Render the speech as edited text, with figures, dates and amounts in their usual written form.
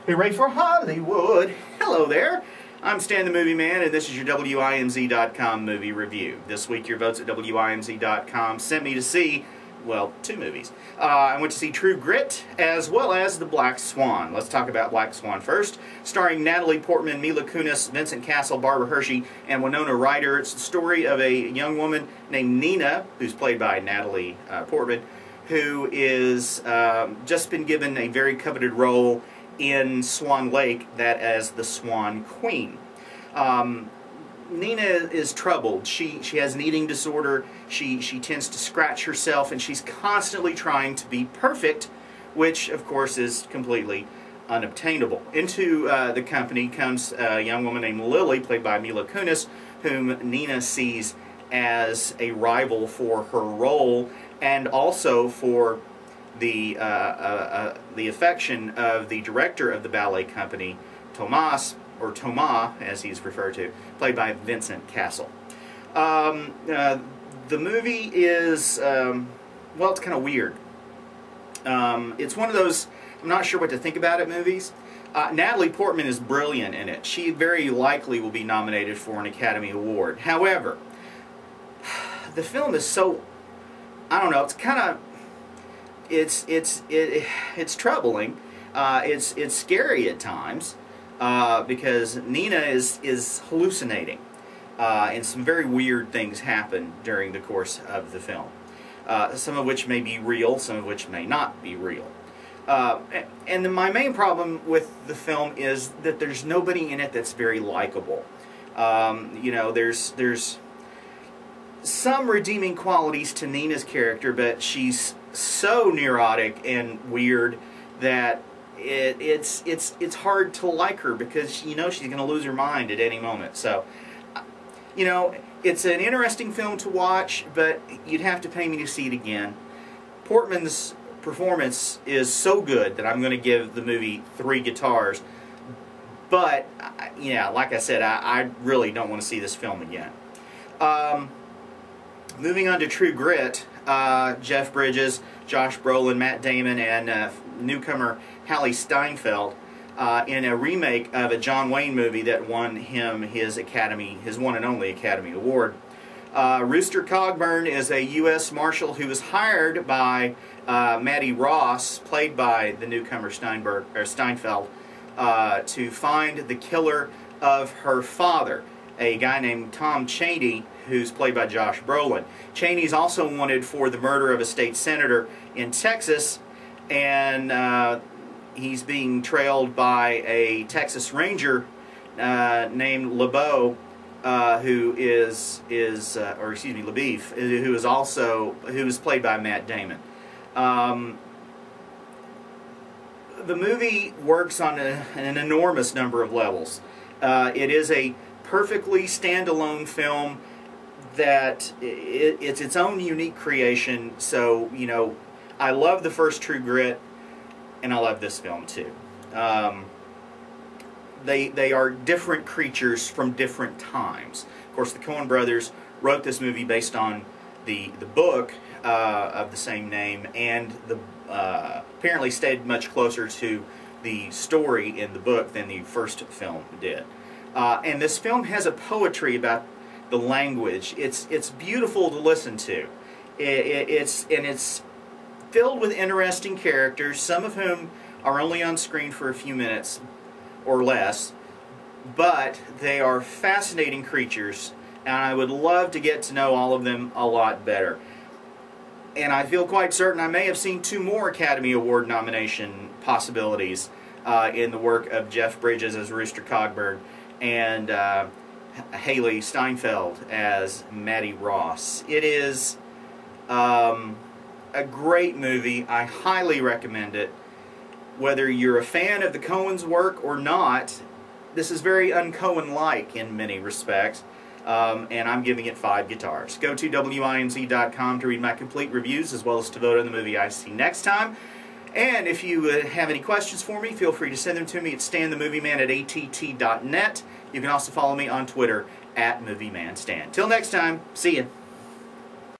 Hooray for Hollywood! Hello there! I'm Stan the Movie Man, and this is your WIMZ.com movie review. This week, your votes at WIMZ.com sent me to see, well, two movies. I went to see True Grit, as well as The Black Swan. Let's talk about Black Swan first. Starring Natalie Portman, Mila Kunis, Vincent Cassel, Barbara Hershey, and Winona Ryder. It's the story of a young woman named Nina, who's played by Natalie Portman, who is just been given a very coveted role in Swan Lake, that as the Swan Queen. Nina is troubled. She has an eating disorder. She tends to scratch herself, and she's constantly trying to be perfect, which of course is completely unobtainable. Into the company comes a young woman named Lily, played by Mila Kunis, whom Nina sees as a rival for her role and also for the affection of the director of the ballet company, Thomas, or Thomas as he's referred to, played by Vincent Cassel. The movie is, well, it's kind of weird. It's one of those, I'm not sure what to think about it movies. Natalie Portman is brilliant in it. She very likely will be nominated for an Academy Award. However, the film is so, I don't know, it's kind of, it's troubling. It's scary at times because Nina is hallucinating, and some very weird things happen during the course of the film. Some of which may be real, some of which may not be real. And my main problem with the film is that there's nobody in it that's very likable. You know, there's some redeeming qualities to Nina's character, but she's so neurotic and weird that it's hard to like her, because you know she's going to lose her mind at any moment. So, you know, it's an interesting film to watch, but you'd have to pay me to see it again. Portman's performance is so good that I'm going to give the movie 3 guitars. But, yeah, like I said, I really don't want to see this film again. Moving on to True Grit, Jeff Bridges, Josh Brolin, Matt Damon, and newcomer Hailee Steinfeld in a remake of a John Wayne movie that won him his one and only Academy Award. Rooster Cogburn is a U.S. Marshal who was hired by Maddie Ross, played by the newcomer Steinfeld, to find the killer of her father, a guy named Tom Chaney, who's played by Josh Brolin. Chaney's also wanted for the murder of a state senator in Texas, and he's being trailed by a Texas Ranger named LeBeau, who is LeBeef, who is played by Matt Damon. The movie works on an enormous number of levels. It is a perfectly standalone film that it's its own unique creation. So, you know, I love the first True Grit, and I love this film too. They are different creatures from different times. Of course, the Coen Brothers wrote this movie based on the book of the same name, and apparently stayed much closer to the story in the book than the first film did. And this film has a poetry about the language. It's beautiful to listen to. It's filled with interesting characters, some of whom are only on screen for a few minutes or less, but they are fascinating creatures, and I would love to get to know all of them a lot better. And I feel quite certain I may have seen 2 more Academy Award nomination possibilities in the work of Jeff Bridges as Rooster Cogburn and Hailee Steinfeld as Maddie Ross. It is a great movie. I highly recommend it. Whether you're a fan of the Coens' work or not, this is very un-Coen-like in many respects, and I'm giving it 5 guitars. Go to WIMZ.com to read my complete reviews, as well as to vote on the movie I see next time. And if you have any questions for me, feel free to send them to me at stanthemovieman@att.net. You can also follow me on Twitter at MovieManStan. Till next time, see ya.